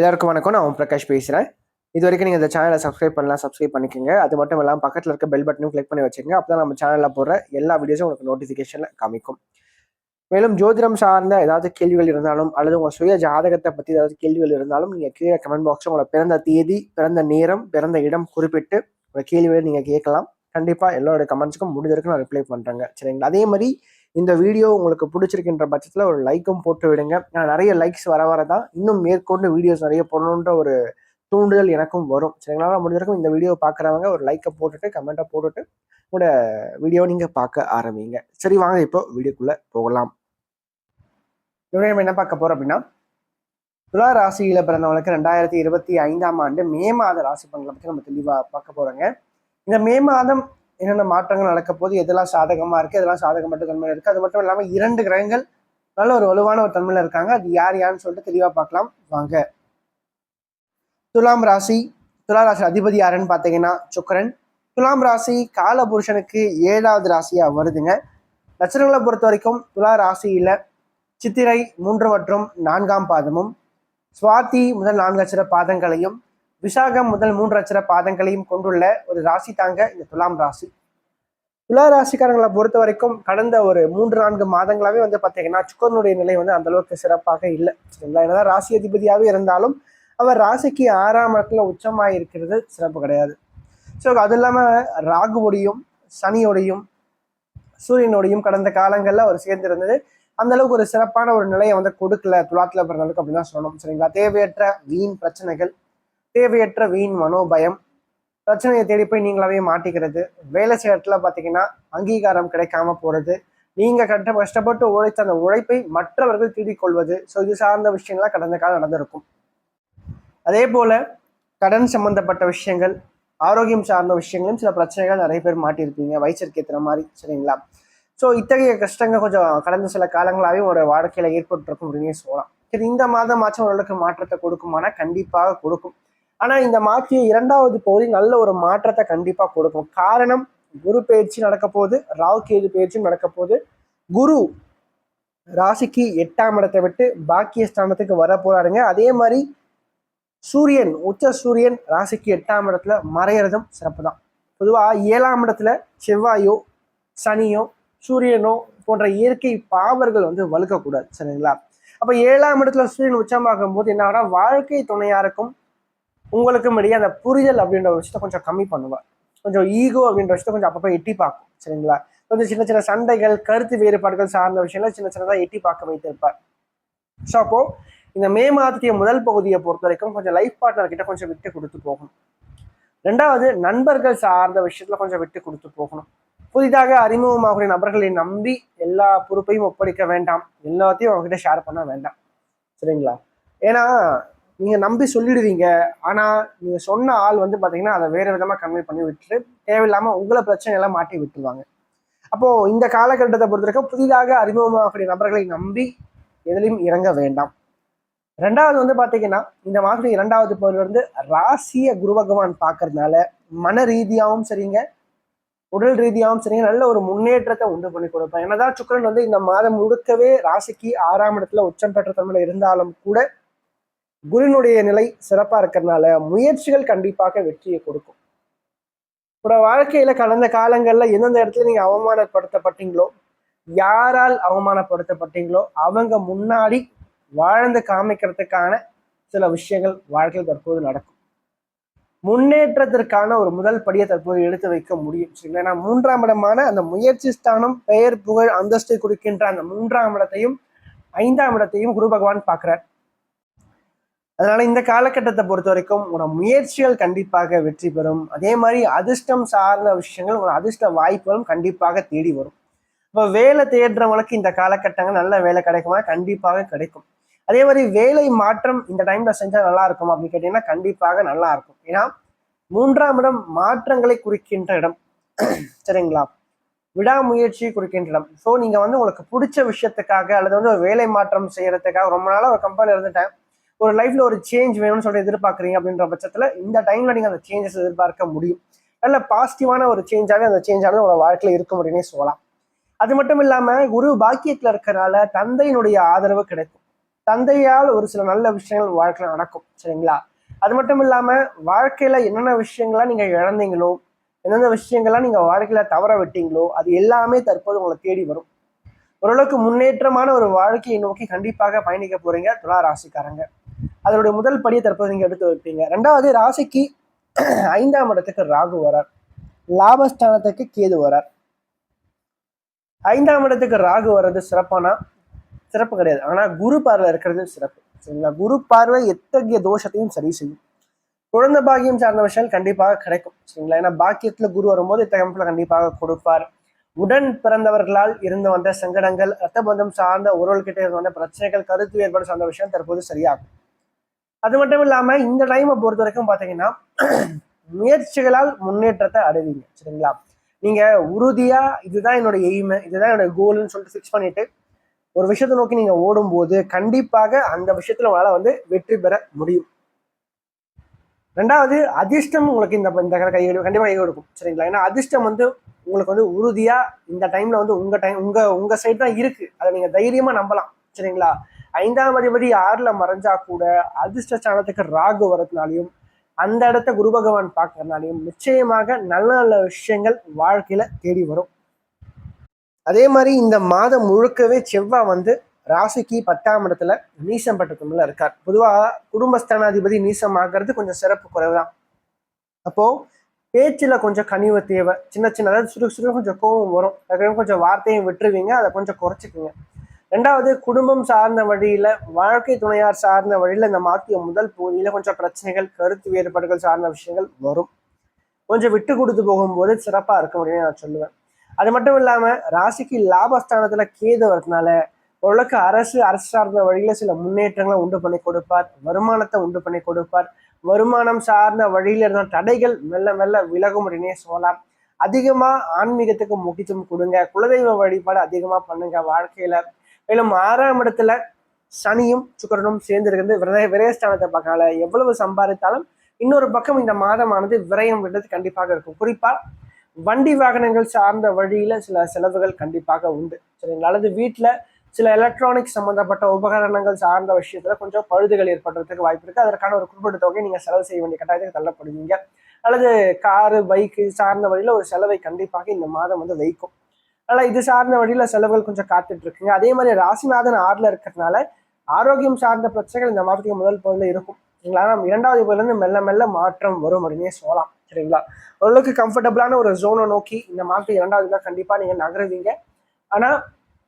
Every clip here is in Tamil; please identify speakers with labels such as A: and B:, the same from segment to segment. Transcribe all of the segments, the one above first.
A: எல்லாருக்கும் வணக்கம். நான் பிரகாஷ் பேசுகிறேன். இது வரைக்கும் நீங்கள் இந்த சேனலை சப்ஸ்கிரைப் பண்ணலாம், சப்ஸ்கிரைப் பண்ணிக்கோங்க. அது மட்டும் இல்லாமல் பக்கத்தில் இருக்க பெல் பட்டனும் கிளிக் பண்ணி வச்சுக்கோங்க. அப்போ தான் நம்ம சேனலில் போடுற எல்லா வீடியோஸும் உங்களுக்கு நோட்டிஃபிகேஷனில் காமிக்கும். மேலும் ஜோதிடம் சார்ந்த ஏதாவது கேள்விகள் இருந்தாலும் அல்லது உங்கள் சுய ஜாதகத்தை பற்றி ஏதாவது கேள்விகள் இருந்தாலும் நீங்கள் கீழே கமெண்ட் பாக்ஸில் உங்களோட பிறந்த தேதி, பிறந்த நேரம், பிறந்த இடம் குறிப்பிட்டு உங்கள் கேள்விகளை நீங்கள் கேட்கலாம். கண்டிப்பாக எல்லோருடைய கமெண்ட்ஸுக்கும் முடிஞ்ச வரைக்கும் நான் ரிப்ளை பண்ணுறேங்க. சரிங்களா? அதே மாதிரி இந்த வீடியோ உங்களுக்கு பிடிச்சிருக்கின்ற பட்சத்தில் ஒரு லைக்கும் போட்டு விடுங்க. நிறைய லைக்ஸ் வர தான் இன்னும் மேற்கொண்டு வீடியோஸ் நிறைய போடணுன்ற ஒரு தூண்டுதல் எனக்கும் வரும். சரிங்களா? முடிஞ்சிருக்கும் இந்த வீடியோ பார்க்குறவங்க ஒரு லைக்கை போட்டுட்டு கமெண்ட்டை போட்டுட்டு உங்களோட வீடியோ நீங்கள் பார்க்க ஆரம்பிங்க. சரி, வாங்க இப்போ வீடியோக்குள்ளே போகலாம். நம்ம என்ன பார்க்க போகிறோம் அப்படின்னா, துலா ராசியில் பிறந்தவங்களுக்கு 2025ஆம் ஆண்டு மே மாத ராசி பலன்களை பற்றி நம்ம தெளிவாக பார்க்க போகிறோங்க. இந்த மே மாதம் என்னென்ன மாற்றங்கள் நடக்க போது, எதெல்லாம் சாதகமாக இருக்குது, எதெல்லாம் சாதகமற்ற தன்மையில் இருக்குது, அது மட்டும் இல்லாமல் 2 கிரகங்கள் நல்ல ஒரு வலுவான ஒரு தன்மையில் இருக்காங்க. அது யாருன்னு சொல்லிட்டு தெளிவாக பார்க்கலாம் வாங்க. துலாம் ராசி அதிபதி யாருன்னு பார்த்தீங்கன்னா சுக்கிரன். துலாம் ராசி காலபுருஷனுக்கு 7வது ராசியாக வருதுங்க. நட்சத்திரங்களை பொறுத்த வரைக்கும் துலா ராசியில் சித்திரை 3 மற்றும் 4ஆம் பாதமும், சுவாதி முதல் 4 அட்சர பாதங்களையும், விசாகம் முதல் 3 அட்சர பாதங்களையும் கொண்டுள்ள ஒரு ராசி தாங்க இந்த துலாம் ராசி. துலா ராசிக்காரங்களை பொறுத்த வரைக்கும் கடந்த ஒரு 3-4 மாதங்களாவே வந்து பார்த்தீங்கன்னா சுக்கரனுடைய நிலை வந்து அந்த அளவுக்கு சிறப்பாக இல்லை. சரிங்களா? என்னதான் ராசி அதிபதியாகவே இருந்தாலும் அவர் ராசிக்கு 6ஆம் இடத்துல உச்சமாக இருக்கிறது சிறப்பு கிடையாது. ஸோ அது இல்லாமல் ராகுவோடையும் சனியோடையும் சூரியனோடையும் கடந்த காலங்களில் அவர் சேர்ந்திருந்தது அந்த அளவுக்கு ஒரு சிறப்பான ஒரு நிலையை வந்து கொடுக்கல துலாத்துல பிறந்தவங்களுக்கு அப்படின்னு தான் சொல்லணும். சரிங்களா? தேவையற்ற வீண் பிரச்சனைகள், தேவையற்ற வீண் மனோபயம், பிரச்சனையை தேடி போய் நீங்களாவே மாட்டிக்கிறது, வேலை செய்ய இடத்துல பார்த்தீங்கன்னா அங்கீகாரம் கிடைக்காம போறது, நீங்க கஷ்டப்பட்டு உழைத்த அந்த உழைப்பை மற்றவர்கள் திருடிக் கொள்வது. ஸோ இது சார்ந்த விஷயங்கள்லாம் கடந்த காலம் நடந்திருக்கும். அதே போல கடன் சம்பந்தப்பட்ட விஷயங்கள், ஆரோக்கியம் சார்ந்த விஷயங்களும் சில பிரச்சனைகள் நிறைய பேர் மாட்டியிருப்பீங்க வயசிற்கு ஏற்றுற மாதிரி. சரிங்களா? ஸோ இத்தகைய கஷ்டங்கள் கொஞ்சம் கடந்த சில காலங்களாகவே ஒரு வாழ்க்கையில ஏற்பட்டுருக்கும் அப்படின்னு சொல்லலாம். சரி, இந்த மாதம் ஆச்சும் ஓரளவுக்கு மாற்றத்தை கொடுக்குமானா கண்டிப்பாக கொடுக்கும். ஆனா இந்த மாற்றிய 2வது பகுதி நல்ல ஒரு மாற்றத்தை கண்டிப்பா கொடுக்கும். காரணம், குரு பயிற்சி நடக்க போகுது, ராகு கேது பயிற்சியும் நடக்க போகுது. குரு ராசிக்கு 8ஆம் இடத்தை விட்டு பாக்கிய ஸ்தானத்துக்கு வர போறாருங்க. அதே மாதிரி சூரியன், உச்ச சூரியன் ராசிக்கு 8ஆம் இடத்துல மறையிறதும் சிறப்பு தான். பொதுவா 7ஆம் இடத்துல செவ்வாயோ சனியோ சூரியனோ போன்ற இயற்கை பாவர்கள் வந்து வலுக்கக்கூடாது. சரிங்களா? அப்ப 7ஆம் இடத்துல சூரியன் உச்சமாகும் போது என்ன ஆகுனா, வாழ்க்கை துணையாருக்கும் உங்களுக்கும் இடையே அந்த புரிதல் அப்படின்ற விஷயத்த கொஞ்சம் கம்மி பண்ணுவார். கொஞ்சம் ஈகோ அப்படின்ற விஷயத்த கொஞ்சம் அப்பப்போ எட்டி பார்க்கும். சரிங்களா? கொஞ்சம் சின்ன சின்ன சண்டைகள், கருத்து வேறுபாடுகள் சார்ந்த விஷயங்கள் சின்ன சின்னதாக எட்டி பார்க்க வைத்திருப்பார். ஸோ அப்போ இந்த மே மாதத்திய முதல் பகுதியை பொறுத்த வரைக்கும் கொஞ்சம் லைஃப் பார்ட்னர் கிட்ட கொஞ்சம் விட்டு கொடுத்து போகணும். 2வது நண்பர்கள் சார்ந்த விஷயத்துல கொஞ்சம் விட்டு கொடுத்து போகணும். புதிதாக அறிமுகமாகக்கூடிய நபர்களை நம்பி எல்லா பொறுப்பையும் ஒப்படைக்க வேண்டாம், எல்லாத்தையும் அவங்ககிட்ட ஷேர் பண்ண வேண்டாம். சரிங்களா? ஏன்னா நீங்க நம்பி சொல்லிடுவீங்க, ஆனா நீங்க சொன்ன ஆள் வந்து பாத்தீங்கன்னா அதை வேற விதமா கன்வே பண்ணி விட்டுட்டு தேவையில்லாம உங்களை பிரச்சனை எல்லாம் மாட்டி விட்டுருவாங்க. அப்போ இந்த காலகட்டத்தை பொறுத்த வரைக்கும் புதிதாக அறிமுகமாகக்கூடிய நபர்களை நம்பி எதிலையும் இறங்க வேண்டாம். 2வது வந்து பாத்தீங்கன்னா இந்த மாதம் 2வது பகுதியில இருந்து ராசிய குரு பகவான் பார்க்கறதுனால மன ரீதியாகவும் சரிங்க, உடல் ரீதியாகவும் சரிங்க, நல்ல ஒரு முன்னேற்றத்தை உண்டு பண்ணி கொடுப்பேன். என்னதான் சுக்கிரன் வந்து இந்த மாதம் முழுக்கவே ராசிக்கு 6ஆம் இடத்துல உச்சம் பெற்ற தன்மையில இருந்தாலும் கூட குருனுடைய நிலை சிறப்பா இருக்கிறதுனால முயற்சிகள் கண்டிப்பாக வெற்றியை கொடுக்கும். உங்களோட வாழ்க்கையில கடந்த காலங்கள்ல எந்தெந்த இடத்துல நீங்க அவமானப்படுத்தப்பட்டீங்களோ, யாரால் அவமானப்படுத்தப்பட்டீங்களோ அவங்க முன்னாடி வாழ்ந்து காமிக்கிறதுக்கான சில விஷயங்கள் வாழ்க்கையில் தற்போது நடக்கும். முன்னேற்றத்திற்கான ஒரு முதல் படியை தற்போது எடுத்து வைக்க முடியும். சரிங்களா? 3ஆம் இடமான அந்த முயற்சி ஸ்தானம், பெயர் புகழ் அந்தஸ்தை கொடுக்கின்ற அந்த 3ஆம் இடத்தையும் 5ஆம் இடத்தையும் குரு பகவான் பார்க்கிறார். அதனால இந்த காலகட்டத்தை பொறுத்த வரைக்கும் உங்களோட முயற்சிகள் கண்டிப்பாக வெற்றி பெறும். அதே மாதிரி அதிர்ஷ்டம் சார்ந்த விஷயங்கள், உங்களோட அதிர்ஷ்ட வாய்ப்புகளும் கண்டிப்பாக தேடி வரும். இப்போ வேலை தேடுறவங்களுக்கு இந்த காலகட்டங்கள் நல்ல வேலை கிடைக்குமா? கண்டிப்பாக கிடைக்கும். அதே மாதிரி வேலை மாற்றம் இந்த டைம்ல செஞ்சா நல்லா இருக்கும் அப்படின்னு கேட்டீங்கன்னா கண்டிப்பாக நல்லா இருக்கும். ஏன்னா 3ஆம் இடம் மாற்றங்களை குறிக்கின்ற இடம். சரிங்களா? விடாமுயற்சி குறிக்கின்ற இடம். ஸோ நீங்க வந்து உங்களுக்கு பிடிச்ச விஷயத்துக்காக அல்லது வந்து ஒரு வேலை மாற்றம் செய்யறதுக்காக ரொம்ப நாளாக ஒரு கம்பெனியில் இருந்துட்டேன், ஒரு லைஃப்ல ஒரு சேஞ்ச் வேணும்னு சொல்லிட்டு எதிர்பார்க்குறீங்க அப்படின்ற பட்சத்துல இந்த டைம்ல நீங்க அந்த சேஞ்சஸ் எதிர்பார்க்க முடியும். நல்ல பாசிட்டிவான ஒரு சேஞ்சாவே அந்த சேஞ்சானது உங்களோட வாழ்க்கையில இருக்கும் அப்படின்னு சொல்லலாம். அது மட்டும் இல்லாம குரு பாக்கியத்துல இருக்கிறனால தந்தையினுடைய ஆதரவு கிடைக்கும். தந்தையால் ஒரு சில நல்ல விஷயங்கள் வாழ்க்கையில நடக்கும். சரிங்களா? அது மட்டும் இல்லாம வாழ்க்கையில என்னென்ன விஷயங்கள்லாம் நீங்க இழந்தீங்களோ, எந்தெந்த விஷயங்கள்லாம் நீங்க வாழ்க்கையில தவற விட்டீங்களோ, அது எல்லாமே தற்போது உங்களை தேடி வரும். ஓரளவுக்கு முன்னேற்றமான ஒரு வாழ்க்கையை நோக்கி கண்டிப்பாக பயணிக்க போறீங்க துலா ராசிக்காரங்க. அதனுடைய முதல் படியை தற்போது நீங்க எடுத்து வைப்பீங்க. ரெண்டாவது, ராசிக்கு 5ஆம் இடத்துக்கு ராகு வரார். லாபஸ்தானத்துக்கு கேது வரார். 5ஆம் இடத்துக்கு ராகு வர்றது சிறப்பானா? சிறப்பு கிடையாது. ஆனா குரு பார்வை இருக்கிறது சிறப்பு. சரிங்களா? குரு பார்வை எத்தகைய தோஷத்தையும் சரி செய்யும். குழந்தை பாக்கியம் சார்ந்த விஷயங்கள் கண்டிப்பாக கிடைக்கும். சரிங்களா? ஏன்னா பாக்கியத்துல குரு வரும்போது இத்தகைய கண்டிப்பாக கொடுப்பார். உடன் பிறந்தவர்களால் இருந்து வந்த சங்கடங்கள், ரத்த பந்தம் சார்ந்த உறவுகிட்ட இருந்து வந்த பிரச்சனைகள், கருத்து வேறுபாடு சார்ந்த விஷயம் தற்போது சரியாகும். அது மட்டும் இல்லாம இந்த டைமை பொறுத்த வரைக்கும் பாத்தீங்கன்னா முயற்சிகளால் முன்னேற்றத்தை அடைவீங்க. சரிங்களா? நீங்க உறுதியா இதுதான் என்னோட எய்ம், இதுதான் என்னோட கோல்னு சொல்லிட்டு ஃபிக்ஸ் பண்ணிட்டு ஒரு விஷயத்தை நோக்கி நீங்க ஓடும் போது கண்டிப்பாக அந்த விஷயத்துல உங்களால வெற்றி பெற முடியும். ரெண்டாவது, அதிர்ஷ்டம் உங்களுக்கு இந்த கண்டிப்பா கை கொடுக்கும். சரிங்களா? ஏன்னா அதிர்ஷ்டம் உங்களுக்கு உறுதியா இந்த டைம்ல உங்க சைடு தான் இருக்கு. அதை நீங்க தைரியமா நம்பலாம். சரிங்களா? 5ஆம் அதிபதி 6ல மறைஞ்சா கூட அதிர்ஷ்ட ஸ்தானத்துக்கு ராகு வரதுனாலையும் அந்த இடத்த குரு பகவான் பார்க்கறதுனாலையும் நிச்சயமாக நல்ல நல்ல விஷயங்கள் வாழ்க்கையில தேடி வரும். அதே மாதிரி இந்த மாதம் முழுக்கவே செவ்வாய் ராசிக்கு 10ஆம் இடத்துல நீசம் பெற்றதுல இருக்கார். பொதுவா குடும்பஸ்தானாதிபதி நீசம் ஆகிறது கொஞ்சம் சிறப்பு குறைவுதான். அப்போ பேச்சுல கொஞ்சம் கனிவு தேவை. சின்ன அதாவது சுறு கொஞ்சம் கோபம் வரும். அதுக்கு கொஞ்சம் வார்த்தையும் விட்டுருவீங்க, அதை கொஞ்சம் குறைச்சிக்குங்க. ரெண்டாவது, குடும்பம் சார்ந்த வழியில, வாழ்க்கை துணையார் சார்ந்த வழியில இந்த மாத்திய முதல் பகுதியில கொஞ்சம் பிரச்சனைகள், கருத்து வேறுபாடுகள் சார்ந்த விஷயங்கள் வரும். கொஞ்சம் விட்டு கொடுத்து போகும்போது சிறப்பா இருக்க முடியும்னு நான் சொல்லுவேன். அது மட்டும் இல்லாம ராசிக்கு லாபஸ்தானத்துல கேது வரதுனால ஓரளவுக்கு அரசு சார்ந்த வழியில சில முன்னேற்றங்களை உண்டு பண்ணி கொடுப்பார். வருமானத்தை உண்டு பண்ணி கொடுப்பார். வருமானம் சார்ந்த வழியில இருந்த தடைகள் மெல்ல மெல்ல விலகும் அப்படின்னே சொல்லலாம். அதிகமா ஆன்மீகத்துக்கு முக்கியத்துவம் கொடுங்க. குலதெய்வ வழிபாடு அதிகமா பண்ணுங்க வாழ்க்கையில. மேலும் 6ஆம் இடத்துல சனியும் சுக்கிரனும் சேர்ந்து இருக்கிறது விரயஸ்தானத்தை பார்க்கல. எவ்வளவு சம்பாதித்தாலும் இன்னொரு பக்கம் இந்த மாதமானது விரயம் விடுறது கண்டிப்பாக இருக்கும். குறிப்பா வண்டி வாகனங்கள் சார்ந்த வழியில சில செலவுகள் கண்டிப்பாக உண்டு. சரிங்களா? அல்லது வீட்டுல சில எலக்ட்ரானிக்ஸ் சம்பந்தப்பட்ட உபகரணங்கள் சார்ந்த விஷயத்துல கொஞ்சம் பழுதுகள் ஏற்படுறதுக்கு வாய்ப்பு இருக்கு. அதற்கான ஒரு குறிப்பிட்ட தொகை நீங்க செலவு செய்ய வேண்டிய கட்டாயத்துக்கு தள்ளப்படுவீங்க. அல்லது காரு, பைக்கு சார்ந்த வழியில ஒரு செலவை கண்டிப்பாக இந்த மாதம் வைக்கும். அதனால இது சார்ந்த வழியில செலவுகள் கொஞ்சம் காத்துட்டு இருக்குங்க. அதே மாதிரி ராசிநாதன் 6ல இருக்கிறதுனால ஆரோக்கியம் சார்ந்த பிரச்சனைகள் இந்த மாதத்துக்கு முதல் பகுதியில் இருக்கும். சரிங்களா? 2வது பகுதியிலிருந்து மெல்ல மெல்ல மாற்றம் வரும் அப்படின்னே சொல்லலாம். சரிங்களா? ஓரளவுக்கு கம்ஃபர்டபுளான ஒரு ஜோனை நோக்கி இந்த மாதத்துக்கு 2வது கண்டிப்பா நீங்க நகருவீங்க. ஆனா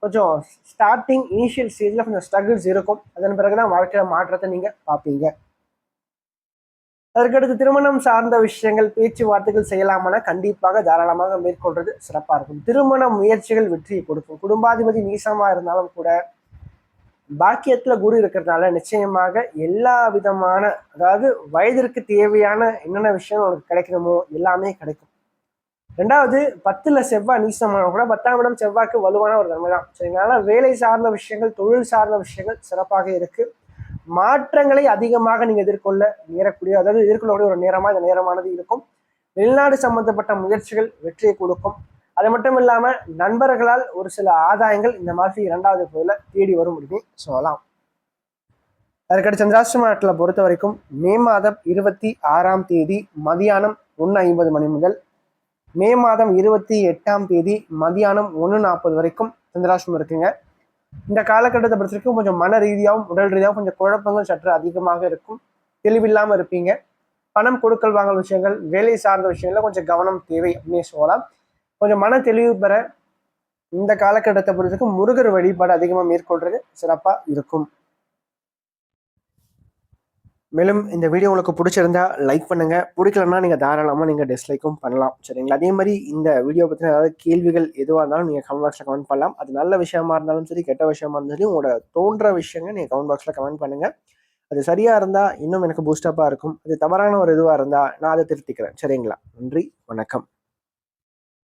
A: கொஞ்சம் ஸ்டார்டிங் இனிஷியல் ஸ்டேஜ்ல கொஞ்சம் ஸ்ட்ரகிள்ஸ் இருக்கும். அதன் பிறகுதான் வாழ்க்கையில மாற்றத்தை நீங்க பார்ப்பீங்க. அதற்கடுத்து திருமணம் சார்ந்த விஷயங்கள், பேச்சுவார்த்தைகள் செய்யலாமான கண்டிப்பாக தாராளமாக மேற்கொள்றது சிறப்பா இருக்கும். திருமண முயற்சிகள் வெற்றியை கொடுக்கும். குடும்பாதிபதி நீசமா இருந்தாலும் கூட பாக்கியத்துல குரு இருக்கிறதுனால நிச்சயமாக எல்லா விதமான, அதாவது வயதிற்கு தேவையான என்னென்ன விஷயம் உங்களுக்கு கிடைக்கணுமோ எல்லாமே கிடைக்கும். ரெண்டாவது, 10ல செவ்வாய் நீசமான கூட 10ஆம் இடம் செவ்வாய்க்கு வலுவான ஒரு தன்மை தான். சரிங்களா? வேலை சார்ந்த விஷயங்கள், தொழில் சார்ந்த விஷயங்கள் சிறப்பாக இருக்கு. மாற்றங்களை அதிகமாக நீங்க எதிர்கொள்ளக்கூடிய ஒரு நேரமா இந்த நேரமானது இருக்கும். வெளிநாடு சம்பந்தப்பட்ட முயற்சிகள் வெற்றியை கொடுக்கும். அது மட்டும் இல்லாம நண்பர்களால் ஒரு சில ஆதாயங்கள் இந்த மாதிரி 2வது பகுதியில தேடி வரும் அப்படின்னு சொல்லலாம். அதுக்கடுத்து சந்திராஷ்டம நாட்டில் பொறுத்த வரைக்கும் மே மாதம் 26ஆம் தேதி மதியானம் 1:50 மணி முதல் மே மாதம் 28ஆம் தேதி மதியானம் 1:40 வரைக்கும் சந்திராஷ்டமம் இருக்குங்க. இந்த காலகட்டத்தை பொறுத்த வரைக்கும் கொஞ்சம் மன ரீதியாகவும் உடல் ரீதியாகவும் கொஞ்சம் குழப்பங்கள் சற்று அதிகமாக இருக்கும். தெளிவில்லாமல் இருப்பீங்க. பணம் கொடுக்கல் வாங்கல் விஷயங்கள், வேலை சார்ந்த விஷயங்கள்ல கொஞ்சம் கவனம் தேவை அப்படின்னு சொல்லலாம். கொஞ்சம் மன தெளிவு பெற இந்த காலகட்டத்தை பொறுத்தவரைக்கும் முருகர் வழிபாடு அதிகமாக மேற்கொள்றது சிறப்பா இருக்கும். மேலும் இந்த வீடியோ உங்களுக்கு பிடிச்சிருந்தா லைக் பண்ணுங்க. பிடிக்கலன்னா நீங்க தாராளமாக நீங்க டிஸ்லைக்கும் பண்ணலாம். சரிங்களா? அதே மாதிரி இந்த வீடியோ பற்றின ஏதாவது கேள்விகள் எதுவாக இருந்தாலும் நீங்க கமெண்ட் பாக்ஸ்ல கமெண்ட் பண்ணலாம். அது நல்ல விஷயமா இருந்தாலும் சரி, கெட்ட விஷயமா இருந்தாலும் சரி, உங்களோட தோன்ற விஷயங்கள் நீங்க கமெண்ட் பாக்ஸ்ல கமெண்ட் பண்ணுங்க. அது சரியா இருந்தா இன்னும் எனக்கு பூஸ்டப்பா இருக்கும். அது தவறான ஒரு இதுவா இருந்தா நான் அதை திருத்திக்கிறேன். சரிங்களா? நன்றி, வணக்கம்.